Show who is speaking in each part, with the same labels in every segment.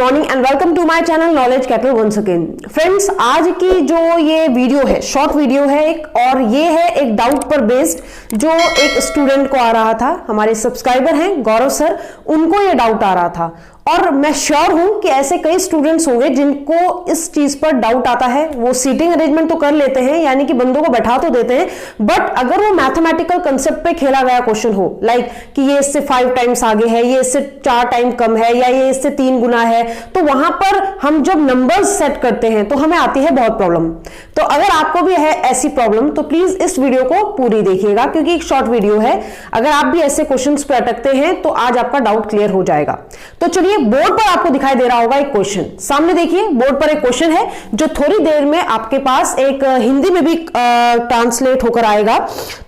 Speaker 1: Morning and welcome to my channel Knowledge Capital once again. Friends, आज की जो ये वीडियो है, शॉर्ट वीडियो है एक, और ये है एक डाउट पर बेस्ड जो एक स्टूडेंट को आ रहा था। हमारे सब्सक्राइबर हैं गौरव सर, उनको ये डाउट आ रहा था और मैं श्योर हूं कि ऐसे कई स्टूडेंट्स होंगे जिनको इस चीज पर डाउट आता है। वो सीटिंग अरेंजमेंट तो कर लेते हैं, यानी कि बंदों को बैठा तो देते हैं, बट अगर वो मैथमेटिकल कंसेप्ट पे खेला गया क्वेश्चन हो, लाइक कि ये इससे 5 टाइम्स आगे है, ये इससे 4 टाइम कम है, या ये इससे 3 गुना है, तो वहां पर हम जब नंबर्स सेट करते हैं तो हमें आती है बहुत प्रॉब्लम। तो अगर आपको भी है ऐसी प्रॉब्लम तो प्लीज इस वीडियो को पूरी देखिएगा, क्योंकि एक शॉर्ट वीडियो है। अगर आप भी ऐसे क्वेश्चन पे अटकते हैं तो आज आपका डाउट क्लियर हो जाएगा। तो चलिए, बोर्ड पर आपको दिखाई दे रहा होगा एक क्वेश्चन, सामने देखिए बोर्ड पर एक क्वेश्चन है जो थोड़ी देर में आपके पास एक हिंदी में भी ट्रांसलेट होकर आएगा।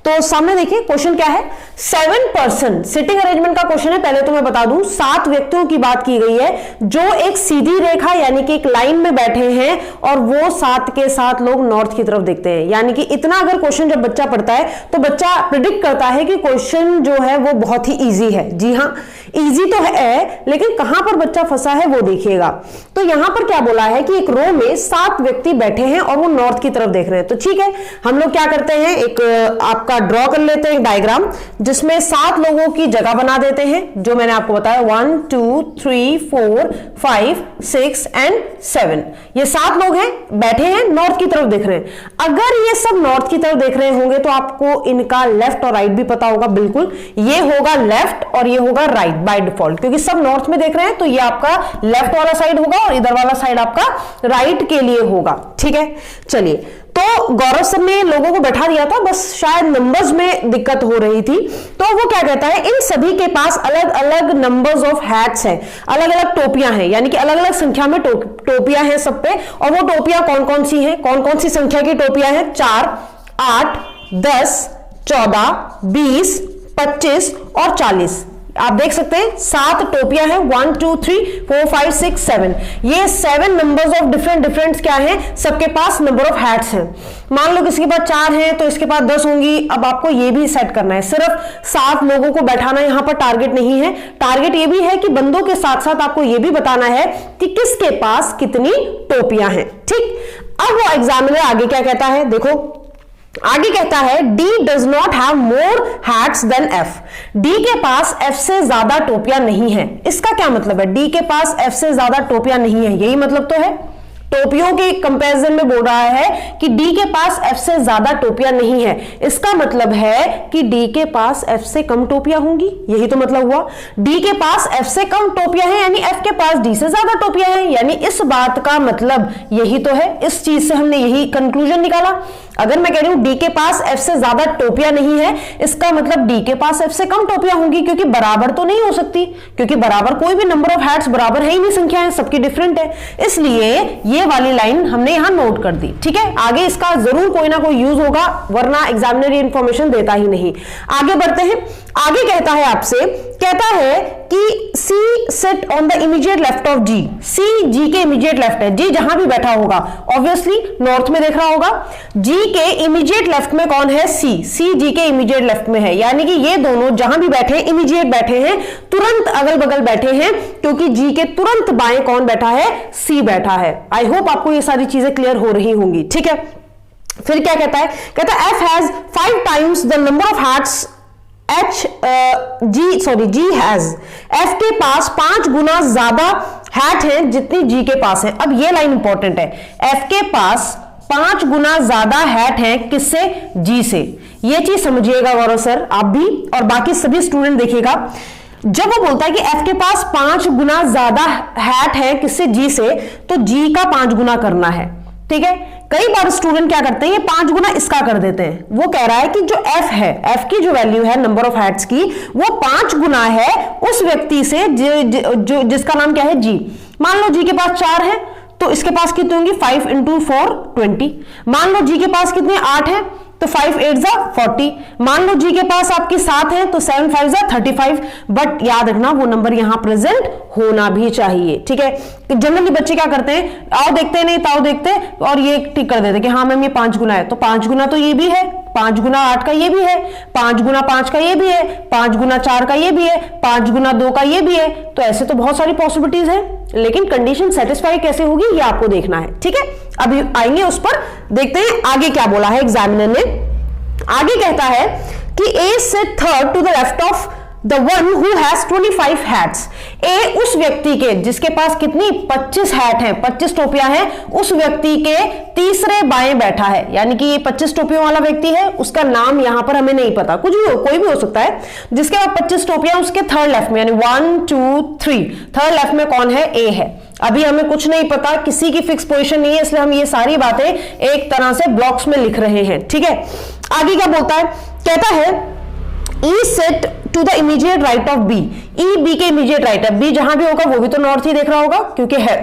Speaker 1: तो सामने देखिए क्वेश्चन क्या है। 7 पर्सन सिटिंग अरेंजमेंट का क्वेश्चन है। पहले तो मैं बता दूं, 7 व्यक्तियों की बात की गई है जो एक सीधी रेखा यानी कि एक लाइन में बैठे हैं और वो 7 के 7 लोग नॉर्थ की तरफ देखते हैं। यानी कि इतना अगर क्वेश्चन जब बच्चा पढ़ता है तो बच्चा प्रिडिक्ट करता है कि क्वेश्चन जो है वो बहुत ही इजी है। जी हाँ, इजी तो है, लेकिन कहां पर बच्चा फंसा है वो देखिएगा। तो यहां पर क्या बोला है कि एक रो में 7 व्यक्ति बैठे हैं और वो नॉर्थ की तरफ देख रहे हैं। तो ठीक है, हम लोग क्या करते हैं, एक आपका ड्रॉ कर लेते हैं एक डायग्राम जिसमें 7 लोगों की जगह बना देते हैं, जो मैंने आपको बताया 1 2 3 4 5 6 एंड 7। ये 7 लोग हैं, बैठे हैं, नॉर्थ की तरफ देख रहे हैं। अगर ये सब नॉर्थ की तरफ देख रहे होंगे तो आपको इनका लेफ्ट और राइट भी पता होगा। बिल्कुल, ये होगा लेफ्ट और ये होगा राइट बाय डिफॉल्ट, क्योंकि सब नॉर्थ में देख रहे हैं। तो ये आपका लेफ्ट वाला साइड होगा और इधर वाला साइड आपका राइट के लिए होगा। ठीक है, चलिए, तो गौरव सर ने लोगों को बैठा दिया था, बस शायद नंबर्स में दिक्कत हो रही थी। तो वो क्या कहता है, इन सभी के पास अलग अलग नंबर्स ऑफ हैट्स हैं, अलग अलग टोपियां हैं, यानी कि अलग अलग संख्या में टोपियां हैं सब पे। और वो टोपियां कौन कौन सी हैं, कौन कौन सी संख्या की टोपियां हैं? 4 8 10 14 20 25 और 40। आप देख सकते हैं 7 टोपियां हैं, 1 2 3 4 5 6 7। ये 7 नंबर्स ऑफ डिफरेंट क्या हैं, सबके पास नंबर ऑफ हैट्स हैं। मान लो किसी के पास 4 है तो इसके पास 10 होंगी। अब आपको ये भी सेट करना है, सिर्फ 7 लोगों को बैठाना यहां पर टारगेट नहीं है। टारगेट ये भी है कि बंदों के साथ साथ आपको ये भी बताना है कि किसके पास कितनी टोपियां हैं। ठीक, अब वो एग्जामिनर आगे क्या कहता है, देखो आगे कहता है D does not have more hats than F। D के पास F से ज्यादा टोपियां नहीं है। इसका क्या मतलब है, D के पास F से ज्यादा टोपियां नहीं है, यही मतलब तो है। टोपियों के कंपैरिजन में बोल रहा है कि D के पास F से ज्यादा टोपियां नहीं है। इसका मतलब है कि D के पास F से कम टोपियां होंगी, यही तो मतलब हुआ। D के पास F से कम टोपियां हैं, यानी F के पास D से ज्यादा टोपियां हैं, यानी इस बात का मतलब यही तो है। इस चीज से हमने यही कंक्लूजन निकाला। अगर मैं कह रही हूं D के पास F से ज्यादा टोपियां नहीं है, इसका मतलब D के पास F से कम टोपियां होंगी, क्योंकि बराबर तो नहीं हो सकती, क्योंकि बराबर कोई भी नंबर ऑफ हैट्स बराबर है ही नहीं, संख्याएं सबकी डिफरेंट है। इसलिए ये वाली लाइन हमने यहां नोट कर दी। ठीक है, आगे इसका जरूर कोई ना कोई यूज होगा, वरना एग्जामिनर ये इंफॉर्मेशन देता ही नहीं। आगे बढ़ते हैं। आगे कहता है आपसे, कहता है कि C sit on the immediate left of G। C G के इमीडिएट लेफ्ट है। G जहां भी बैठा होगा ऑब्वियसली नॉर्थ में देख रहा होगा। G के इमीडिएट लेफ्ट में कौन है? C। C G के इमीडिएट लेफ्ट में है, यानी कि ये दोनों जहां भी बैठे हैं इमीडिएट बैठे हैं, तुरंत अगल बगल बैठे हैं, क्योंकि G के तुरंत बाएं कौन बैठा है? C बैठा है। आई होप आपको ये सारी चीजें क्लियर हो रही होंगी। ठीक है, फिर क्या कहता है, कहता है F has 5 times the number off hats G has. F के पास 5 गुना ज्यादा हैट है जितनी G के पास है। अब ये लाइन इंपॉर्टेंट है, F के पास 5 गुना ज्यादा हैट है किससे? G से। ये चीज समझिएगा गौरव सर, आप भी और बाकी सभी स्टूडेंट देखिएगा। जब वो बोलता है कि F के पास 5 गुना ज्यादा हैट है किससे? G से, तो G का 5 गुना करना है। ठीक है, कई बार स्टूडेंट क्या करते हैं, ये 5 गुना इसका कर देते हैं। वो कह रहा है कि जो F है, F की जो वैल्यू है नंबर ऑफ हैट्स की, वो 5 गुना है उस व्यक्ति से जिसका नाम क्या है? G। मान लो G के पास 4 है तो इसके पास कितनी होंगी? 5 × 4 20। मान लो G के पास कितने 8 है तो 5 8 जा 40। मान लो जी के पास आपकी 7 है तो 7 5 जा 35, बट याद रखना वो नंबर यहां प्रेजेंट होना भी चाहिए, ठीक है। जनरली बच्चे क्या करते हैं, आओ देखते नहीं ताओ देखते और ये टिक कर देते कि हाँ मैम ये 5 गुना है, तो 5 गुना तो ये भी है, 5 गुना 8 का ये भी है, 5 गुना 5 का ये भी है, 5 गुना 4 का ये भी है, 5 गुना 2 का ये भी है। तो ऐसे तो बहुत सारी पॉसिबिलिटीज हैं, लेकिन कंडीशन सेटिस्फाई कैसे होगी ये आपको देखना है, ठीक है। अभी आएंगे उस पर, देखते हैं आगे क्या बोला है एग्जामिनर ने। आगे कहता है कि A sit third to the left of the one who has 25 hats. A उस व्यक्ति के जिसके पास कितनी 25 हैट हैं, 25 टोपियां हैं, उस व्यक्ति के तीसरे बाएं बैठा है। यानी कि ये 25 टोपियों वाला व्यक्ति है, उसका नाम यहां पर हमें नहीं पता, कुछ भी हो, कोई भी हो सकता है। जिसके पास 25 टोपियां उसके थर्ड लेफ्ट में, यानी 1 2 3 थर्ड लेफ्ट में कौन है, ए है। अभी हमें कुछ नहीं पता, किसी की फिक्स पोजीशन नहीं है, इसलिए हम ये सारी बातें एक तरह से ब्लॉक्स में लिख रहे हैं, ठीक है। आगे क्या बोलता है, कहता है E sat to the immediate right of B. E B के इमीडिएट राइट है, बी जहां भी होगा वो भी तो नॉर्थ ही देख रहा होगा क्योंकि है,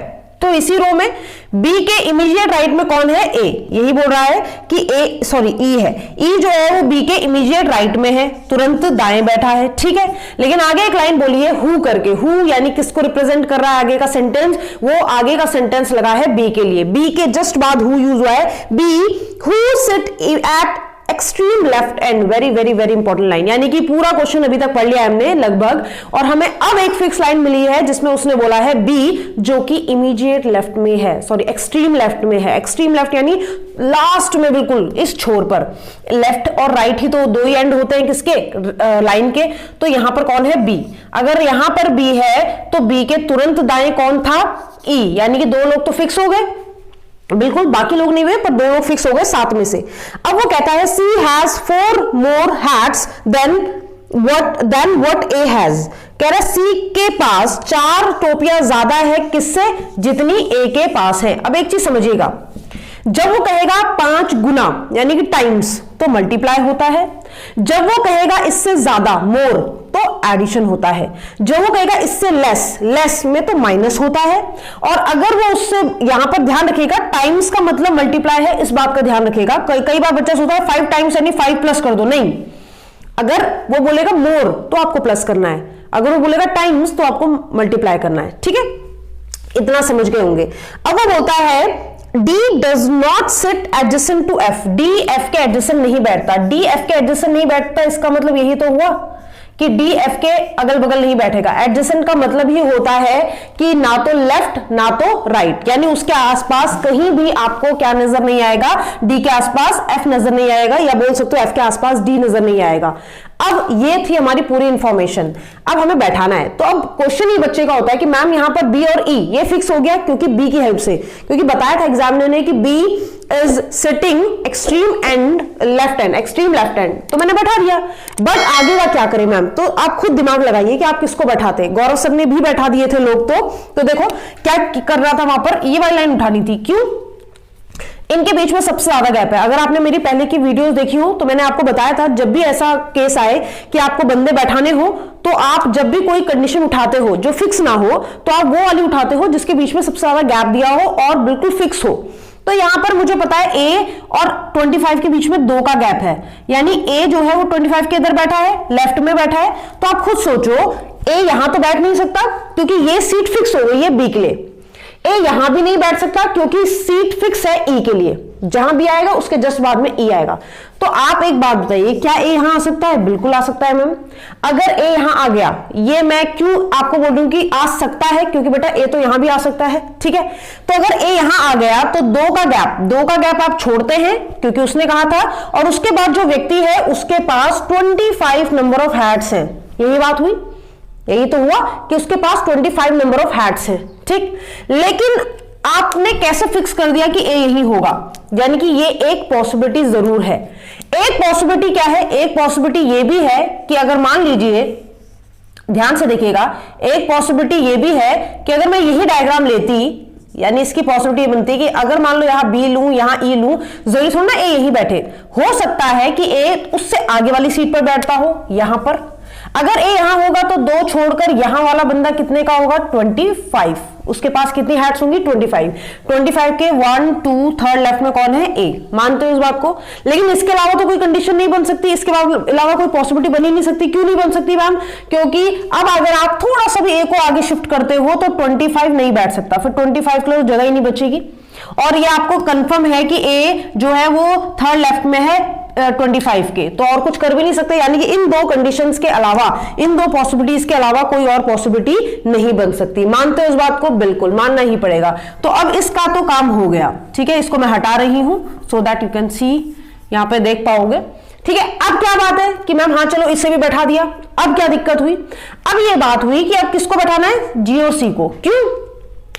Speaker 1: तो इसी रो में बी के इमीडिएट राइट में कौन है, ए। यही बोल रहा है कि ए सॉरी ई है, ई जो है वो बी के इमीडिएट राइट में है, तुरंत दाएं बैठा है, ठीक है। लेकिन आगे एक लाइन बोली है हु करके, हु यानी किसको रिप्रेजेंट कर रहा है आगे का सेंटेंस, वो आगे का सेंटेंस लगा है बी के लिए, बी के जस्ट बाद हु यूज हुआ है, B who sit at extreme left end, very very very important line. यानी कि पूरा क्वेश्चन अभी तक पढ़ लिया हमने लगभग, और हमें अब एक फिक्स लाइन मिली है जिसमें उसने बोला है बी जो कि इमीडिएट लेफ्ट में है, सॉरी एक्सट्रीम लेफ्ट में है। एक्सट्रीम लेफ्ट यानी लास्ट में, बिल्कुल इस छोर पर। लेफ्ट और राइट ही तो दो ही एंड होते हैं किसके, लाइन के, तो यहां पर कौन है, बी। अगर यहां पर बी है तो बी के तुरंत दाएं कौन था, ई। यानी कि दो लोग तो फिक्स हो गए, बिल्कुल बाकी लोग नहीं हुए पर दो लोग फिक्स हो गए 7 में से। अब वो कहता है C has 4 more hats than what A has. कह रहा सी के पास 4 टोपियां ज्यादा है किससे, जितनी ए के पास है। अब एक चीज समझिएगा, जब वो कहेगा 5 गुना यानी कि टाइम्स तो मल्टीप्लाई होता है, जब वो कहेगा इससे ज्यादा मोर तो एडिशन होता है, जब वो कहेगा इससे लेस, लेस में तो माइनस होता है। और अगर वो उससे यहां पर ध्यान रखिएगा टाइम्स का मतलब मल्टीप्लाई है, इस बात का ध्यान रखिएगा। कई बार बच्चा सोचता है 5 टाइम्स यानी 5 प्लस कर दो, नहीं। अगर वो बोलेगा मोर तो आपको प्लस करना है, अगर वो बोलेगा टाइम्स तो आपको मल्टीप्लाई करना है, ठीक है। इतना समझ गए होंगे। अब वो बोलता है D does not sit adjacent to F। D F के एडजेसेंट नहीं बैठता, D F के एडजेसेंट नहीं बैठता, इसका मतलब यही तो हुआ कि D F के अगल बगल नहीं बैठेगा। एडजेसेंट का मतलब ही होता है कि ना तो लेफ्ट ना तो राइट, यानी उसके आसपास कहीं भी आपको क्या नजर नहीं आएगा, D के आसपास F नजर नहीं आएगा, या बोल सकते हो F के आसपास D नजर नहीं आएगा। अब ये थी हमारी पूरी इंफॉर्मेशन, अब हमें बैठाना है। तो अब क्वेश्चन ही बच्चे का होता है कि मैम यहां पर बी और ई ये फिक्स हो गया क्योंकि बी की हेल्प से, क्योंकि बताया था एग्जामिनर ने कि B is sitting extreme end left hand, extreme left hand, तो मैंने बैठा दिया। बट आगे का क्या करें मैम, तो आप खुद दिमाग लगाइए कि आप किसको बैठाते। गौरव सर ने भी बैठा दिए थे लोग, तो देखो क्या कर रहा था वहां पर, ये वाली लाइन उठानी थी, क्यों, इनके बीच में सबसे ज्यादा गैप है। अगर आपने मेरी पहले की वीडियोस देखी हो तो मैंने आपको बताया था जब भी ऐसा केस आए कि आपको बंदे बैठाने हो तो आप जब भी कोई कंडीशन उठाते हो जो फिक्स ना हो तो आप वो वाली उठाते हो जिसके बीच में सबसे ज्यादा गैप दिया हो और बिल्कुल फिक्स हो। तो यहां पर मुझे पता है ए और 25 के बीच में 2 का गैप है, यानी ए जो है वो 25 के इधर बैठा है, लेफ्ट में बैठा है। तो आप खुद सोचो ए यहां तो बैठ नहीं सकता क्योंकि ये सीट फिक्स हो गई है बी के लिए, ए यहां भी नहीं बैठ सकता क्योंकि सीट फिक्स है ई के लिए, जहां भी आएगा उसके जस्ट बाद में ई आएगा। तो आप एक बात बताइए, क्या ए यहां आ सकता है, बिल्कुल आ सकता है मैम। अगर ए यहां आ गया, ये मैं क्यों आपको बोल रही हूं कि आ सकता है, क्योंकि बेटा ए तो यहां भी आ सकता है, ठीक है। तो अगर ए यहां आ गया तो 2 का गैप आप छोड़ते हैं क्योंकि उसने कहा था, और उसके बाद जो व्यक्ति है उसके पास 25 नंबर ऑफ हैट्स हैं, यही बात हुई, यही तो हुआ कि उसके पास 25 नंबर ऑफ हैट्स हैं, ठीक। लेकिन आपने कैसे फिक्स कर दिया कि ए यही होगा, यानी कि ये एक पॉसिबिलिटी जरूर है। एक पॉसिबिलिटी क्या है, एक पॉसिबिलिटी ये भी है कि अगर मान लीजिए, ध्यान से देखिएगा, एक पॉसिबिलिटी ये भी है कि अगर मैं यही डायग्राम लेती, यानी इसकी पॉसिबिलिटी बनती है कि अगर मान लो यहां बी लूं यहां ई लूं, जरूरी थोड़ा ना ए यही बैठे, हो सकता है कि ए उससे आगे वाली सीट पर बैठता हो, यहां पर। अगर ए यहां होगा तो 2 छोड़कर यहां वाला बंदा कितने का होगा, 25, उसके पास कितनी हैट्स होंगी 25। 25 के 1 2 3 लेफ्ट में कौन है ए, मानते हो इस बात को। लेकिन इसके अलावा तो कोई कंडीशन नहीं बन सकती, इसके अलावा कोई पॉसिबिलिटी बन ही नहीं सकती। क्यों नहीं बन सकती मैम? क्योंकि अब अगर आप थोड़ा सा भी ए को आगे शिफ्ट करते हो तो 25 नहीं बैठ सकता, फिर 25 के लिए जगह ही नहीं बचेगी। और ये आपको कंफर्म है कि ए जो है वो थर्ड लेफ्ट में है 25 के, तो और कुछ कर भी नहीं सकते। यानी कि इन दो कंडीशंस के अलावा, इन दो पॉसिबिलिटीज के अलावा कोई और पॉसिबिलिटी नहीं बन सकती। मानते हो इस बात को? बिल्कुल मानना ही पड़ेगा। तो अब इसका तो काम हो गया, ठीक है, इसको मैं हटा रही हूं so that you can see, यहां पे देख पाओगे, ठीक है। अब क्या बात है कि मैम हाँ चलो इससे भी बैठा दिया, अब क्या दिक्कत हुई? अब ये बात हुई कि अब किसको बैठाना है? जी और सी को। क्यों?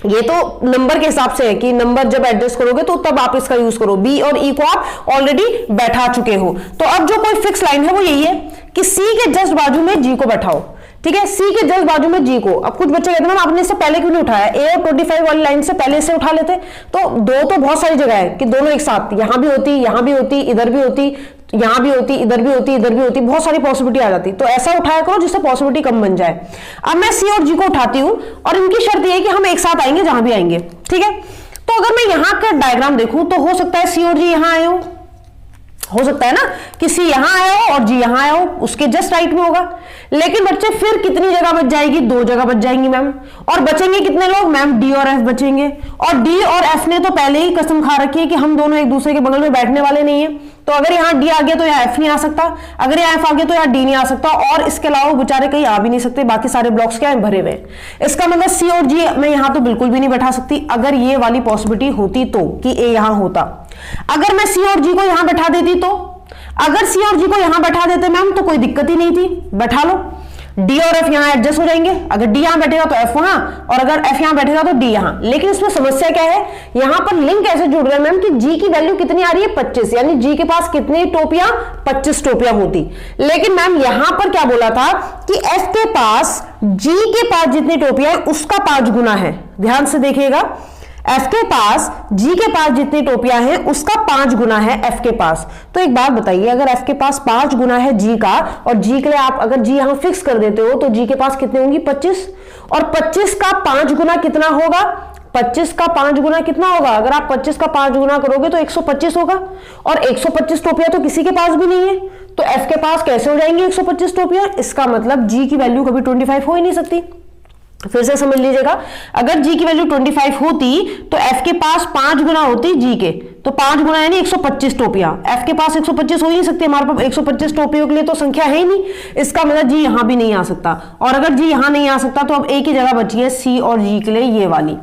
Speaker 1: ये तो नंबर के हिसाब से है कि नंबर जब एडजस्ट करोगे तो तब आप इसका यूज करो। बी और ई को आप ऑलरेडी बैठा चुके हो, तो अब जो कोई फिक्स लाइन है वो यही है कि सी के जस्ट बाजू में जी को बैठाओ, ठीक है, सी के जस्ट बाजू में जी को। अब कुछ बच्चे कहते हैं आपने इससे पहले क्यों नहीं उठाया? ए और 25 वाली लाइन से पहले से उठा लेते। तो दो तो बहुत सारी जगह है कि दोनों एक साथ, यहां भी होती, यहां भी होती, इधर भी होती, यहां भी होती, इधर भी होती, इधर भी होती, बहुत सारी पॉसिबिलिटी आ जाती। तो ऐसा उठाया करो जिससे पॉसिबिलिटी कम बन जाए। अब मैं सी और जी को उठाती हूं और इनकी शर्त यह है कि हम एक साथ आएंगे जहां भी आएंगे, ठीक है। तो अगर मैं यहां का डायग्राम देखूं तो हो सकता है सी और जी यहां आए हो सकता है ना कि सी यहां आया हो और जी यहां आया हो, उसके जस्ट राइट में होगा। लेकिन बच्चे फिर कितनी जगह बच जाएगी? 2 जगह बच जाएंगी मैम। और बचेंगे कितने लोग? मैम डी और एफ बचेंगे। और डी और एफ ने तो पहले ही कसम खा रखी है कि हम दोनों एक दूसरे के बगल में बैठने वाले नहीं है। तो अगर यहाँ डी आ गया तो यहाँ एफ नहीं आ सकता, अगर यहाँ एफ आ गया तो यहाँ डी नहीं आ सकता, और इसके अलावा बेचारे कहीं आ भी नहीं सकते, बाकी सारे ब्लॉक्स क्या है? भरे हुए। इसका मतलब सी और जी मैं यहाँ तो बिल्कुल भी नहीं बैठा सकती अगर ये वाली पॉसिबिलिटी होती तो, कि ए यहाँ होता। अगर मैं सी और जी को यहां बैठा देती तो, अगर सी और जी को यहां बैठा देते मैम तो कोई दिक्कत ही नहीं थी, बैठा लो। डी और एफ यहां एडजस्ट हो जाएंगे, अगर डी यहां बैठेगा तो एफ वहां, और अगर एफ यहां बैठेगा तो डी यहां। लेकिन इसमें समस्या क्या है? यहां पर लिंक ऐसे जुड़ रहा है मैम कि जी की वैल्यू कितनी आ रही है? 25, यानी जी के पास कितनी टोपियां? 25 टोपियां होती। लेकिन मैम यहां पर क्या बोला था कि एफ के पास जी के पास जितनी टोपियां है उसका 5 गुना है। ध्यान से देखिएगा, एफ के पास जी के पास जितनी टोपियां हैं उसका 5 गुना है एफ के पास। तो एक बात बताइए, अगर एफ के पास 5 गुना है जी का, और जी के लिए आप अगर जी यहां फिक्स कर देते हो तो जी के पास कितने होंगी? 25। और 25 का 5 गुना कितना होगा? 25 का 5 गुना कितना होगा? अगर आप 25 का 5 गुना करोगे तो 125 होगा, और 125 टोपियां तो किसी के पास भी नहीं है, तो एफ के पास कैसे हो जाएंगी 125 टोपियां? इसका मतलब जी की वैल्यू कभी 25 हो ही नहीं सकती। फिर से समझ लीजिएगा, अगर जी की वैल्यू 25 होती तो एफ के पास 5 गुना होती जी के, तो 5 गुना यानी 125 टोपियां। एफ के पास 125 हो ही नहीं सकती, हमारे पास 125 टोपियों के लिए तो संख्या है ही नहीं। इसका मतलब जी यहां भी नहीं आ सकता, और अगर जी यहां नहीं आ सकता तो अब एक ही जगह बची है सी और जी के लिए, ये वाली,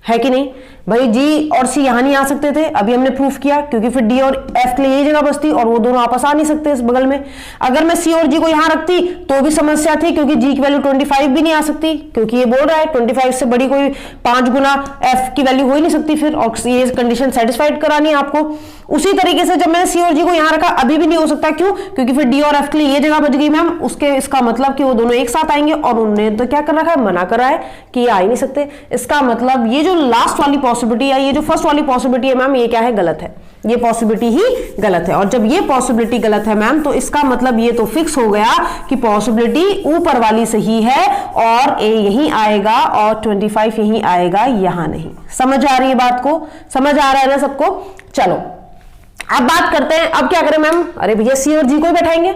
Speaker 1: है कि नहीं भाई? जी और सी यहां नहीं आ सकते थे, अभी हमने प्रूफ किया, क्योंकि फिर डी और एफ के लिए यही जगह बचती और वो दोनों आपस आ नहीं सकते इस बगल में। अगर मैं सी और जी को यहां रखती तो भी समस्या थी, क्योंकि जी की वैल्यू 25 भी नहीं आ सकती, क्योंकि ये बोल रहा है 25 से बड़ी कोई 5 गुना एफ की वैल्यू हो ही नहीं सकती फिर, और ये कंडीशन सेटिस्फाइड करानी है आपको। उसी तरीके से जब मैंने सी और जी को यहां रखा अभी भी नहीं हो सकता, क्यों? क्योंकि फिर डी और एफ के लिए ये जगह बच गई मैम, उसके इसका मतलब कि वो दोनों एक साथ आएंगे, और उन्होंने तो क्या कर रखा है? मना कर रहा है कि ये आ ही नहीं सकते। इसका मतलब ये जो लास्ट वाली पॉसिबिलिटी है, ये जो फर्स्ट वाली पॉसिबिलिटी है मैम, ये क्या है? गलत है, ये पॉसिबिलिटी ही गलत है। और जब ये पॉसिबिलिटी गलत है मैम, तो इसका मतलब ये तो फिक्स हो गया कि पॉसिबिलिटी ऊपर वाली सही है, और ए यहीं आएगा और 25 यहीं आएगा, यहां नहीं। समझ आ रही है बात को? समझ आ रहा है ना सबको? चलो अब बात करते हैं, अब क्या करें मैम? अरे भैया सी और जी को ही बैठाएंगे।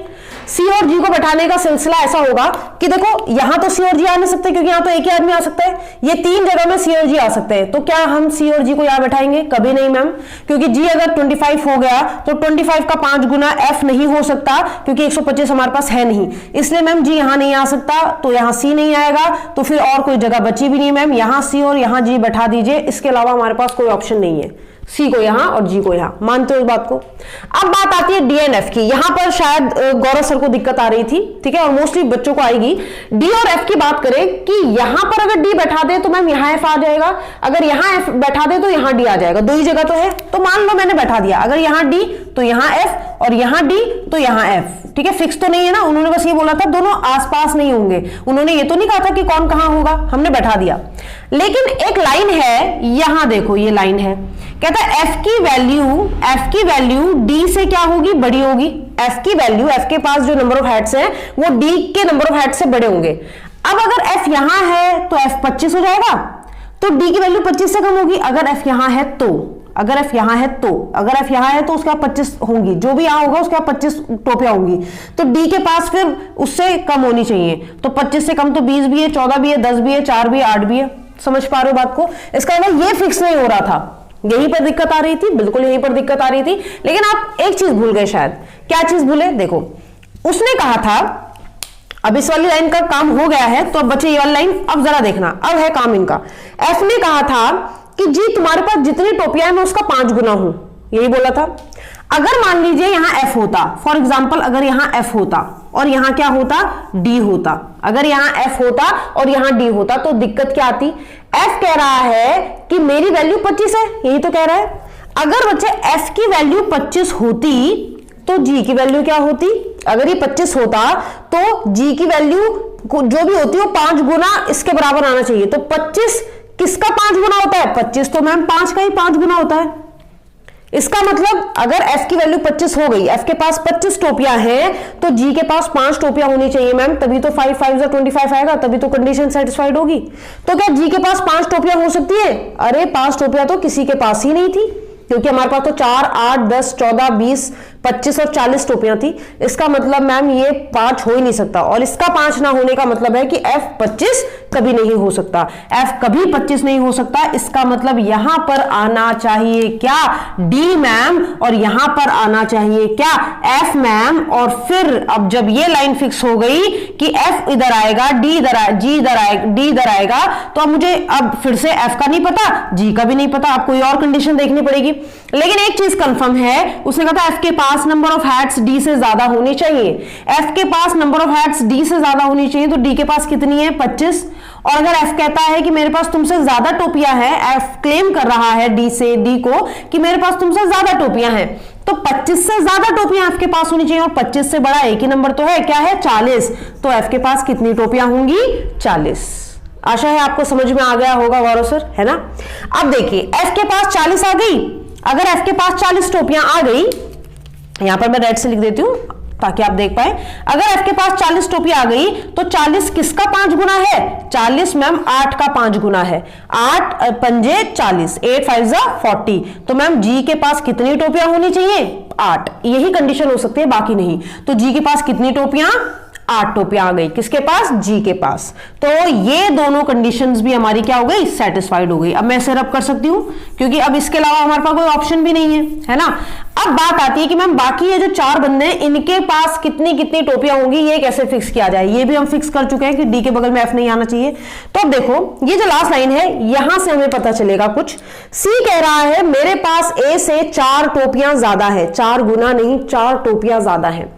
Speaker 1: सी और जी को बैठाने का सिलसिला ऐसा होगा कि देखो यहां तो सी और जी आ नहीं सकते, क्योंकि यहां तो एक ही आदमी आ सकता है, ये 3 जगह में सी और जी आ सकते हैं। तो क्या हम सी और जी को यहां बैठाएंगे? कभी नहीं मैम, क्योंकि जी अगर 25 हो गया तो 25 का 5 गुना एफ नहीं हो सकता, क्योंकि 125 हमारे पास है नहीं, इसलिए मैम जी यहां नहीं आ सकता, तो यहां सी नहीं आएगा, तो फिर और कोई जगह बची भी नहीं मैम। यहां सी और यहां जी बैठा दीजिए, इसके अलावा हमारे पास कोई ऑप्शन नहीं है, सी को यहां और जी को यहां। मानते हो इस बात को? अब बात आती है डी एंड एफ की। यहां पर शायद गौरव सर को दिक्कत आ रही थी, ठीक है, और मोस्टली बच्चों को आएगी। डी और एफ की बात करें कि यहां पर अगर डी बैठा दे तो मैम यहां एफ आ जाएगा, अगर यहां एफ बैठा दे तो यहां डी आ जाएगा, दो ही जगह तो है। तो मान लो मैंने बैठा दिया, अगर यहां डी तो यहां एफ, और यहां डी तो यहां एफ, ठीक है, फिक्स तो नहीं है ना। उन्होंने बस ये बोला था दोनों आसपास नहीं होंगे, उन्होंने ये तो नहीं कहा था कि कौन कहां होगा, हमने बैठा दिया। लेकिन एक लाइन है, यहां देखो ये लाइन है, कहता है एफ की वैल्यू डी से क्या होगी? बड़ी होगी। एफ की वैल्यू, एफ के पास जो नंबर ऑफ हेड्स है वो डी के नंबर ऑफ हेड्स से बड़े होंगे। अब अगर एफ यहां है तो एफ 25 हो जाएगा, तो डी की वैल्यू 25 से कम होगी अगर एफ यहां है तो, अगर एफ यहां है तो, अगर एफ यहां है तो उसके बाद 25 होंगी, जो भी यहां होगा उसके बाद 25 टोपियां होंगी, तो डी के पास फिर उससे कम होनी चाहिए। तो 25 से कम तो 20 भी है, 14 भी है, 10 भी है, 4 भी है, 8 भी है। समझ पा रहे हो बात को? इसका मतलब ये फिक्स नहीं हो रहा था, यहीं पर दिक्कत आ रही थी, बिल्कुल यहीं पर दिक्कत आ रही थी। लेकिन आप एक चीज भूल गए शायद। क्या चीज भूले? देखो उसने कहा था अब इस वाली लाइन का काम हो गया है, तो अब बचे ये वाली लाइन। अब जरा देखना, अब है काम इनका। एफ ने कहा था कि जी तुम्हारे पास जितनी टोपियां हैं मैं उसका 5 गुना हूं, यही बोला था। अगर मान लीजिए यहां एफ होता, फॉर एग्जाम्पल अगर यहां एफ होता और यहां क्या होता, डी होता, अगर यहां एफ होता और यहां डी होता तो दिक्कत क्या आती? एफ कह रहा है कि मेरी वैल्यू 25 है, यही तो कह रहा है। अगर बच्चे एफ की वैल्यू 25 होती तो जी की वैल्यू क्या होती? अगर ये 25 होता तो जी की वैल्यू जो भी होती है वो 5 गुना इसके बराबर आना चाहिए। तो 25 किसका 5 गुना होता है? 25 तो मैम 5 का ही 5 गुना होता है। इसका मतलब अगर f की वैल्यू 25 हो गई, f के पास 25 टोपियां हैं, तो g के पास 5 टोपियां होनी चाहिए मैम, तभी तो 5 5 25 आएगा, तभी तो कंडीशन सेटिस्फाइड होगी। तो क्या g के पास 5 टोपियां हो सकती है? अरे 5 टोपियां तो किसी के पास ही नहीं थी, क्योंकि हमारे पास तो 4 8 10 14 20 25 और 40 टोपियां थी। इसका मतलब मैम ये 5 हो ही नहीं सकता, और इसका 5 ना होने का मतलब है कि f 25 कभी नहीं हो सकता, f कभी 25 नहीं हो सकता। इसका मतलब यहां पर आना चाहिए क्या? d मैम, और यहां पर आना चाहिए क्या? f ma'am. और फिर अब जब ये लाइन फिक्स हो गई कि f इधर आएगा, d इधर आएगा, g इधर आएगा, d इधर आएगा, तो अब मुझे अब फिर से f का नहीं पता, g का भी नहीं पता, अब कोई और कंडीशन देखनी पड़ेगी। लेकिन एक चीज कंफर्म है, उसने कहा था f के पास नंबर ऑफ हैट्स d से ज्यादा होनी चाहिए। f के पास नंबर ऑफ हैट्स d से ज्यादा होनी चाहिए, तो d के पास कितनी है? 25। और अगर f कहता है कि मेरे पास तुमसे ज्यादा टोपियां हैं, f क्लेम कर रहा है d से, d को, कि मेरे पास तुमसे ज्यादा टोपियां हैं, तो 25 से ज्यादा टोपियां f के पास होनी चाहिए, और 25 से बड़ा एक ही नंबर तो है, क्या है? 40। तो f के पास कितनी टोपियां होंगी? 40। आशा है आपको समझ में आ गया होगा गौरव सर, है ना? अब देखिए f के पास 40 आ गई। अगर f के पास 40 टोपियां आ गई, यहां पर मैं रेड से लिख देती हूं ताकि आप देख पाए। अगर f के पास 40 टोपियां आ गई तो 40 किसका 5 गुना है? 40 मैम 8 का 5 गुना है। 8 पंजे 40, 8 5 जा 40। तो मैम g के पास कितनी टोपियां होनी चाहिए? 8। यही कंडीशन हो सकती है, बाकी नहीं। तो g के पास कितनी टोपियां? 8 टोपियां आ गई। किसके पास? g के पास। तो ये दोनों कंडीशंस भी हमारी क्या हो गई? सेटिस्फाइड हो गई। अब मैं इसे रब कर सकती हूं, क्योंकि अब इसके अलावा हमारे पास कोई ऑप्शन भी नहीं है ना? अब बात आती है कि मैम बाकी ये जो 4 बंदे हैं, इनके पास कितनी कितनी टोपियां होंगी, ये कैसे फिक्स किया जाए? ये भी हम फिक्स कर चुके हैं कि डी के बगल में एफ नहीं आना चाहिए। तो अब देखो ये जो लास्ट लाइन है, यहां से हमें पता चलेगा कुछ। सी कह रहा है मेरे पास ए से 4 टोपियां ज्यादा है, 4 गुना नहीं, 4 टोपियां ज्यादा है।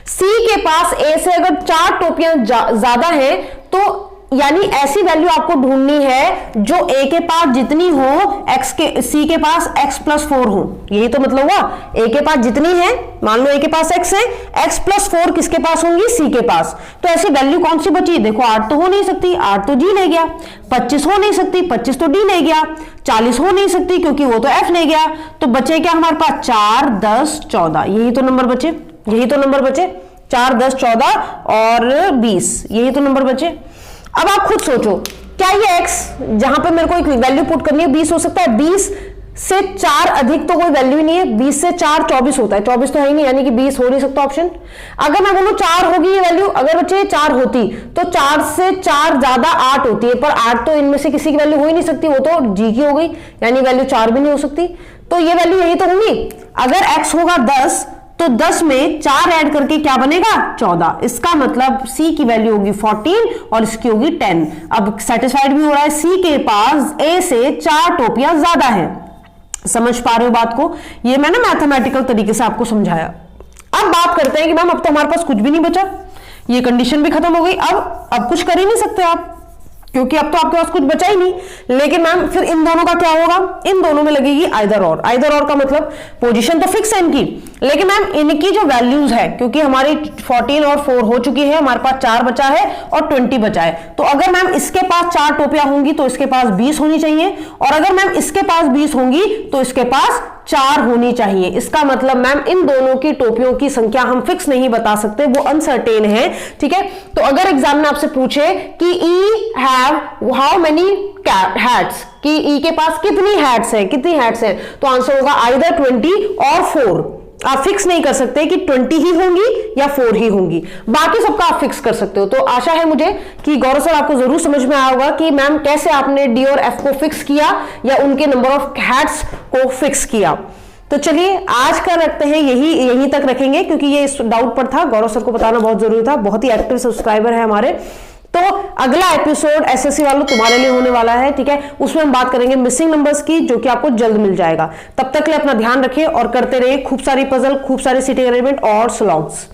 Speaker 1: सी के पास ए से अगर 4 टोपियां ज्यादा है, तो यानी ऐसी वैल्यू आपको ढूंढनी है जो ए के पास जितनी हो, एक्स के सी के पास x + 4 हो। यही तो मतलब हुआ। ए के पास जितनी है, मान लो ए के पास x है, x + 4 किसके पास होंगी? सी के पास। तो ऐसी वैल्यू कौन सी बची? देखो 8 तो हो नहीं सकती, 8 तो जी ले गया। 25 हो नहीं सकती, 25 तो डी ले गया। 40 हो नहीं सकती क्योंकि वो तो एफ ले गया। तो बचे क्या हमारे पास? 4 10 14। यही तो नंबर बचे, यही तो नंबर बचे। 4 10 14 और 20, यही तो नंबर बचे। अब आप खुद सोचो, क्या ये x जहां पे मेरे को एक वैल्यू पुट करनी है 20 हो सकता है? 20 से 4 अधिक तो कोई वैल्यू ही नहीं है। 20 से 4 24 होता है, 24 तो है ही नहीं, यानी कि 20 हो नहीं सकता ऑप्शन। अगर मैं बोलूं 4 होगी ये वैल्यू, अगर बच्चे 4 होती तो 4 से 4 ज्यादा 8 होती है, पर 8 तो इनमें से किसी की वैल्यू हो ही नहीं सकती, वो तो जी की हो गई, यानी वैल्यू 4 भी नहीं हो सकती। तो ये वैल्यू यही तो होंगी। अगर x होगा 10 तो 10 में 4 ऐड करके क्या बनेगा? 14। इसका मतलब C की वैल्यू होगी 14 और इसकी होगी 10। अब सेटिस्फाइड भी हो रहा है, C के पास A से 4 टोपियां ज्यादा है। समझ पा रहे हो बात को? ये मैंने मैथमेटिकल तरीके से आपको समझाया। अब बात करते हैं कि मैम अब तो हमारे पास कुछ भी नहीं बचा, ये कंडीशन भी खत्म हो गई। अब कुछ कर ही नहीं सकते आप, क्योंकि अब तो आपके पास कुछ बचा ही नहीं। लेकिन मैम फिर इन दोनों का क्या होगा? इन दोनों में लगेगी आइदर और। आइदर और का मतलब पोजीशन तो फिक्स है इनकी, लेकिन मैम इनकी जो वैल्यूज है, क्योंकि हमारी 14 और 4 हो चुकी है, हमारे पास 4 बचा है और 20 बचा है। तो अगर मैम इसके पास 4 टोपियां होंगी तो इसके पास 20 होनी चाहिए, और अगर मैम इसके पास 20 होंगी तो इसके पास 4 होनी चाहिए। इसका मतलब मैम इन दोनों की टोपियों की संख्या हम फिक्स नहीं बता सकते, वो अनसर्टेन है। ठीक है, तो अगर एग्जाम में आपसे पूछे कि E have how many hats, कि ई के पास कितनी हैट्स हैं, कितनी हैट्स हैं, तो आंसर होगा आइदर 20 और 4। आप फिक्स नहीं कर सकते कि 20 ही होंगी या 4 ही होंगी, बाकी सबका आप फिक्स कर सकते हो। तो आशा है मुझे कि गौरव सर आपको जरूर समझ में आया होगा कि मैम कैसे आपने डी और एफ को फिक्स किया या उनके नंबर ऑफ हैट्स को फिक्स किया। तो चलिए आज का रखते हैं यहीं तक रखेंगे, क्योंकि ये इस डाउट पर था, गौरव सर को बताना बहुत जरूरी था, बहुत ही एक्टिव सब्सक्राइबर है हमारे। तो अगला एपिसोड एसएससी वालों तुम्हारे लिए होने वाला है, ठीक है, उसमें हम बात करेंगे मिसिंग नंबर्स की, जो कि आपको जल्द मिल जाएगा। तब तक के लिए अपना ध्यान रखिए और करते रहिए खूब सारी पजल, खूब सारी सिटिंग अरेंजमेंट और सॉल्व्स।